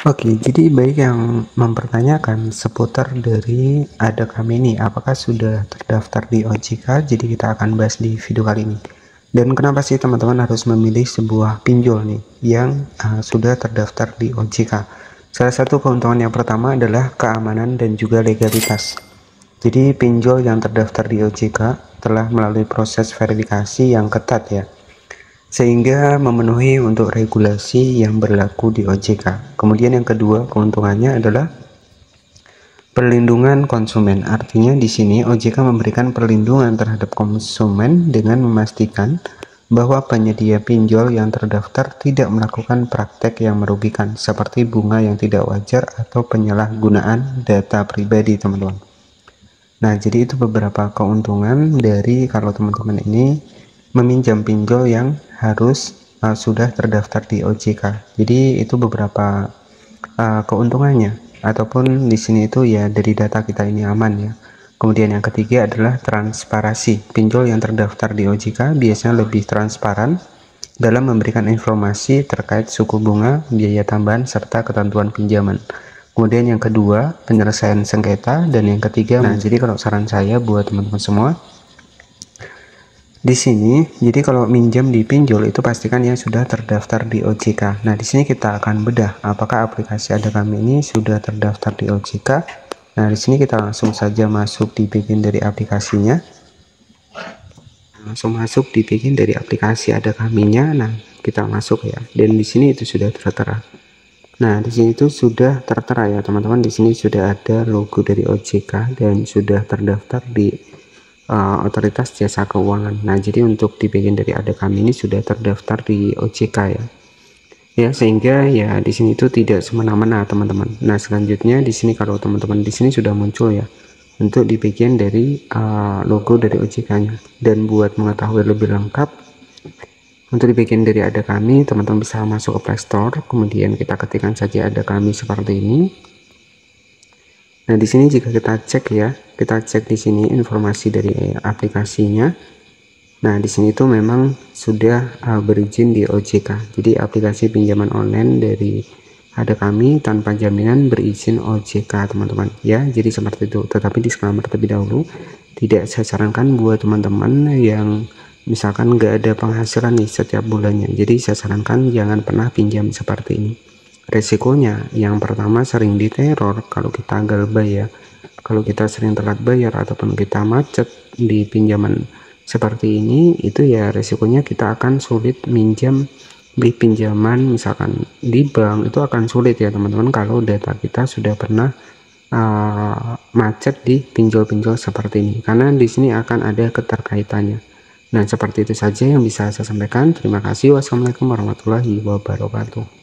Oke, jadi baik yang mempertanyakan seputar dari ada kami ini, apakah sudah terdaftar di OJK? Jadi kita akan bahas di video kali ini. Dan kenapa sih teman-teman harus memilih sebuah pinjol nih yang sudah terdaftar di OJK? Salah satu keuntungan yang pertama adalah keamanan dan juga legalitas. Jadi pinjol yang terdaftar di OJK telah melalui proses verifikasi yang ketat ya, sehingga memenuhi untuk regulasi yang berlaku di OJK. Kemudian yang kedua keuntungannya adalah perlindungan konsumen. Artinya di sini OJK memberikan perlindungan terhadap konsumen dengan memastikan bahwa penyedia pinjol yang terdaftar tidak melakukan praktek yang merugikan seperti bunga yang tidak wajar atau penyalahgunaan data pribadi, teman-teman. Nah, jadi itu beberapa keuntungan dari kalau teman-teman ini meminjam pinjol yang harus sudah terdaftar di OJK. Jadi itu beberapa keuntungannya, ataupun di sini itu ya dari data kita ini aman ya. Kemudian yang ketiga adalah transparansi. Pinjol yang terdaftar di OJK biasanya lebih transparan dalam memberikan informasi terkait suku bunga, biaya tambahan, serta ketentuan pinjaman. Kemudian yang kedua, penyelesaian sengketa, dan yang ketiga, nah jadi kalau saran saya buat teman-teman semua di sini, jadi kalau minjam di pinjol itu pastikan ya sudah terdaftar di OJK. Nah, di sini kita akan bedah apakah aplikasi Ada Kami ini sudah terdaftar di OJK. Nah, di sini kita langsung saja masuk di bagian dari aplikasinya. Langsung masuk di bagian dari aplikasi Ada Kami-nya. Nah, kita masuk ya. Dan di sini itu sudah tertera. Nah, di sini itu sudah tertera ya, teman-teman. Di sini sudah ada logo dari OJK dan sudah terdaftar di Otoritas Jasa Keuangan. Nah, jadi untuk di bagian dari Ada Kami ini sudah terdaftar di OJK ya. Ya, sehingga ya di sini itu tidak semena-mena, teman-teman. Nah, selanjutnya di sini kalau teman-teman di sini sudah muncul ya untuk di bagian dari logo dari OJK-nya. Dan buat mengetahui lebih lengkap untuk di bagian dari Ada Kami, teman-teman bisa masuk ke Play Store, kemudian kita ketikkan saja Ada Kami seperti ini. Nah, di sini jika kita cek ya, kita cek di sini informasi dari aplikasinya. Nah, di sini itu memang sudah berizin di OJK. Jadi aplikasi pinjaman online dari Ada Kami tanpa jaminan berizin OJK, teman-teman. Ya, jadi seperti itu. Tetapi disclaimer terlebih dahulu, tidak saya sarankan buat teman-teman yang misalkan nggak ada penghasilan nih setiap bulannya. Jadi saya sarankan jangan pernah pinjam seperti ini. Resikonya yang pertama sering diteror kalau kita gagal bayar, kalau kita sering telat bayar ataupun kita macet di pinjaman seperti ini, itu ya resikonya kita akan sulit minjam di pinjaman misalkan di bank. Itu akan sulit ya teman-teman kalau data kita sudah pernah macet di pinjol-pinjol seperti ini, karena di sini akan ada keterkaitannya. Nah, seperti itu saja yang bisa saya sampaikan. Terima kasih. Wassalamualaikum warahmatullahi wabarakatuh.